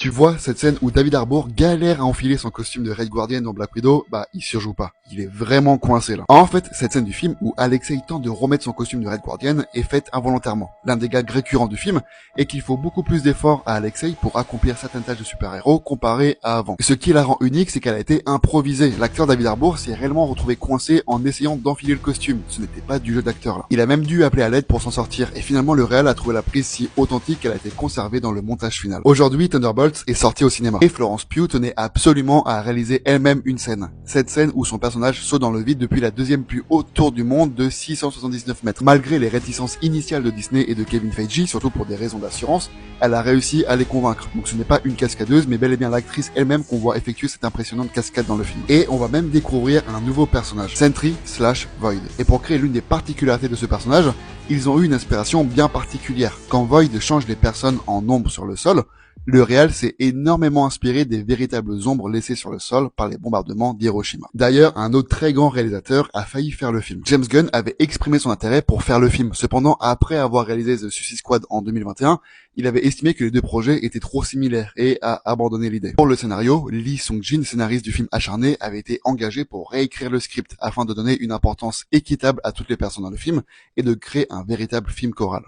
Tu vois, cette scène où David Harbour galère à enfiler son costume de Red Guardian dans Black Widow, il surjoue pas. Il est vraiment coincé là. En fait, cette scène du film où Alexei tente de remettre son costume de Red Guardian est faite involontairement. L'un des gags récurrents du film est qu'il faut beaucoup plus d'efforts à Alexei pour accomplir certaines tâches de super-héros comparé à avant. Et ce qui la rend unique, c'est qu'elle a été improvisée. L'acteur David Harbour s'est réellement retrouvé coincé en essayant d'enfiler le costume. Ce n'était pas du jeu d'acteur là. Il a même dû appeler à l'aide pour s'en sortir. Et finalement, le réal a trouvé la prise si authentique qu'elle a été conservée dans le montage final. Aujourd'hui, Thunderbolts est sorti au cinéma. Et Florence Pugh tenait absolument à réaliser elle-même une scène. Cette scène où son personnage saute dans le vide depuis la deuxième plus haute tour du monde de 679 mètres. Malgré les réticences initiales de Disney et de Kevin Feige, surtout pour des raisons d'assurance, elle a réussi à les convaincre. Donc ce n'est pas une cascadeuse, mais bel et bien l'actrice elle-même qu'on voit effectuer cette impressionnante cascade dans le film. Et on va même découvrir un nouveau personnage, Sentry/Void. Et pour créer l'une des particularités de ce personnage, ils ont eu une inspiration bien particulière. Quand Void change les personnes en ombres sur le sol, le réal s'est énormément inspiré des véritables ombres laissées sur le sol par les bombardements d'Hiroshima. D'ailleurs, un autre très grand réalisateur a failli faire le film. James Gunn avait exprimé son intérêt pour faire le film. Cependant, après avoir réalisé The Suicide Squad en 2021, il avait estimé que les deux projets étaient trop similaires et a abandonné l'idée. Pour le scénario, Lee Sung-jin, scénariste du film acharné, avait été engagé pour réécrire le script afin de donner une importance équitable à toutes les personnes dans le film et de créer un véritable film choral.